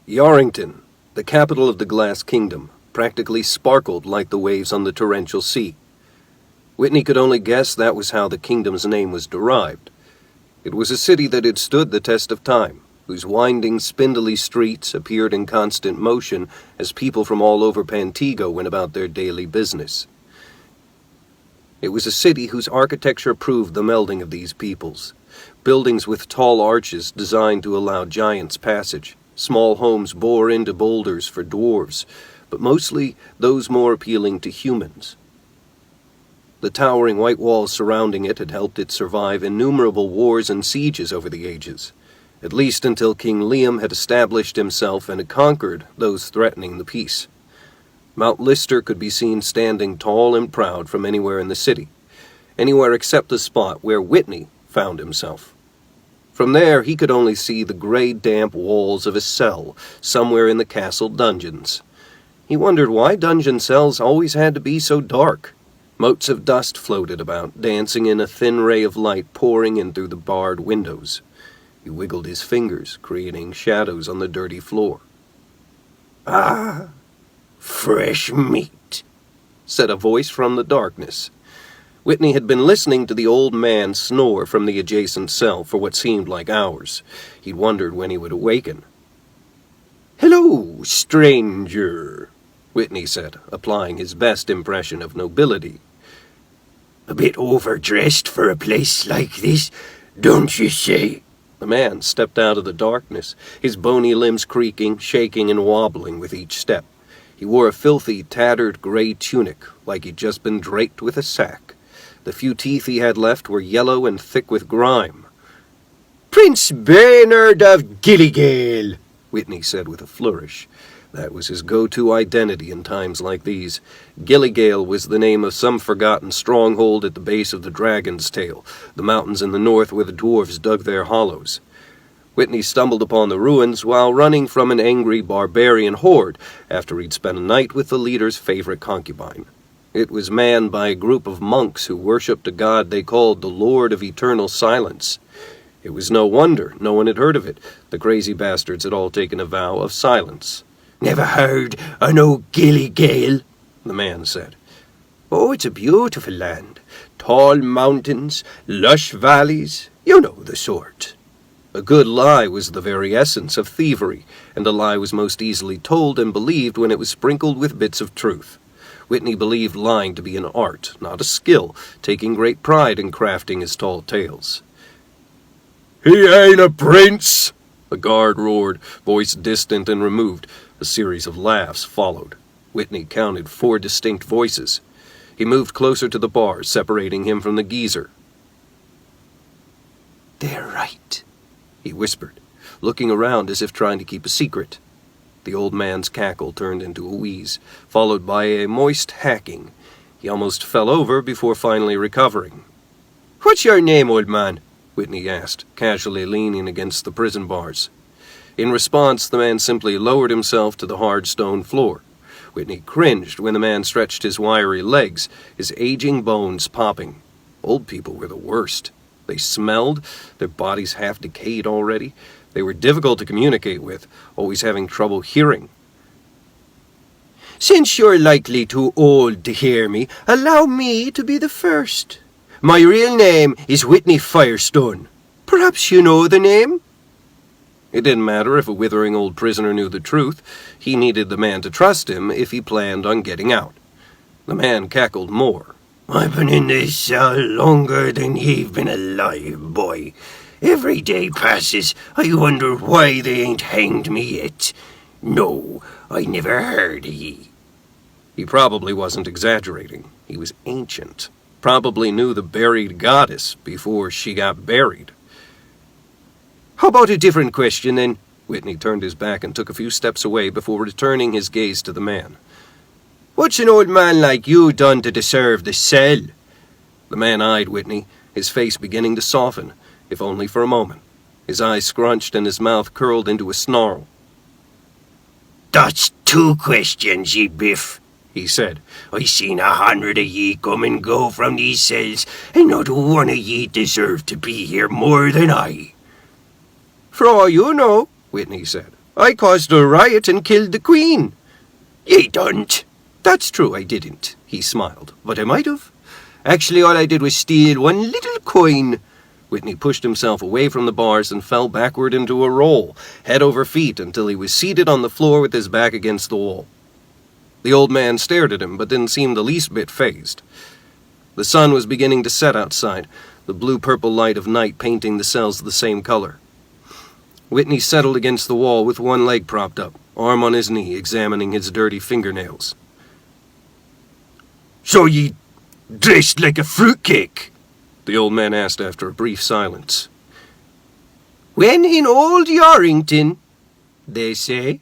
Yarrington, the capital of the Glass Kingdom, practically sparkled like the waves on the torrential sea. Whitney could only guess that was how the kingdom's name was derived. It was a city that had stood the test of time, whose winding, spindly streets appeared in constant motion as people from all over Pantego went about their daily business. It was a city whose architecture proved the melding of these peoples. Buildings with tall arches designed to allow giants passage. Small homes bore into boulders for dwarves, but mostly those more appealing to humans. The towering white walls surrounding it had helped it survive innumerable wars and sieges over the ages, at least until King Liam had established himself and had conquered those threatening the peace. Mount Lister could be seen standing tall and proud from anywhere in the city, anywhere except the spot where Whitney found himself. From there, he could only see the gray, damp walls of a cell somewhere in the castle dungeons. He wondered why dungeon cells always had to be so dark. Motes of dust floated about, dancing in a thin ray of light pouring in through the barred windows. He wiggled his fingers, creating shadows on the dirty floor. "Ah, fresh meat," said a voice from the darkness. Whitney had been listening to the old man snore from the adjacent cell for what seemed like hours. He'd wondered when he would awaken. "Hello, stranger," Whitney said, applying his best impression of nobility. "A bit overdressed for a place like this, don't you say?" The man stepped out of the darkness, his bony limbs creaking, shaking, and wobbling with each step. He wore a filthy, tattered gray tunic, like he'd just been draped with a sack. The few teeth he had left were yellow and thick with grime. "Prince Bernard of Gilligale," Whitney said with a flourish. That was his go-to identity in times like these. Gilligale was the name of some forgotten stronghold at the base of the Dragon's Tail, the mountains in the north where the dwarves dug their hollows. Whitney stumbled upon the ruins while running from an angry barbarian horde after he'd spent a night with the leader's favorite concubine. It was manned by a group of monks who worshipped a god they called the Lord of Eternal Silence. It was no wonder no one had heard of it. The crazy bastards had all taken a vow of silence. "Never heard of no Gilligale," the man said. "Oh, it's a beautiful land. Tall mountains, lush valleys, you know the sort." A good lie was the very essence of thievery, and a lie was most easily told and believed when it was sprinkled with bits of truth. Whitney believed lying to be an art, not a skill, taking great pride in crafting his tall tales. "He ain't a prince," the guard roared, voice distant and removed. A series of laughs followed. Whitney counted 4 distinct voices. He moved closer to the bar, separating him from the geezer. "They're right," he whispered, looking around as if trying to keep a secret. The old man's cackle turned into a wheeze, followed by a moist hacking. He almost fell over before finally recovering. "What's your name, old man?" Whitney asked, casually leaning against the prison bars. In response, the man simply lowered himself to the hard stone floor. Whitney cringed when the man stretched his wiry legs, his aging bones popping. Old people were the worst. They smelled, their bodies half decayed already. They were difficult to communicate with, always having trouble hearing. "Since you're likely too old to hear me, allow me to be the first. My real name is Whitney Firestone. Perhaps you know the name?" It didn't matter if a withering old prisoner knew the truth. He needed the man to trust him if he planned on getting out. The man cackled more. "I've been in this cell longer than you've been alive, boy. Every day passes, I wonder why they ain't hanged me yet. No, I never heard of ye." He probably wasn't exaggerating. He was ancient. Probably knew the buried goddess before she got buried. "How about a different question, then?" Whitney turned his back and took a few steps away before returning his gaze to the man. "What's an old man like you done to deserve the cell?" The man eyed Whitney, his face beginning to soften, if only for a moment. His eyes scrunched and his mouth curled into a snarl. "That's 2 questions, ye biff," he said. "I seen 100 of ye come and go from these cells, and not one of ye deserve to be here more than I." "For all you know," Whitney said, I caused a riot and killed the Queen. Ye don't. That's true, I didn't, he smiled, but I might have. Actually, all I did was steal one little coin. Whitney pushed himself away from the bars and fell backward into a roll, head over feet, until he was seated on the floor with his back against the wall. The old man stared at him, but didn't seem the least bit fazed. The sun was beginning to set outside, the blue-purple light of night painting the cells the same color. Whitney settled against the wall with one leg propped up, arm on his knee, examining his dirty fingernails. So ye dressed like a fruitcake? The old man asked after a brief silence. When in old Yarrington, they say,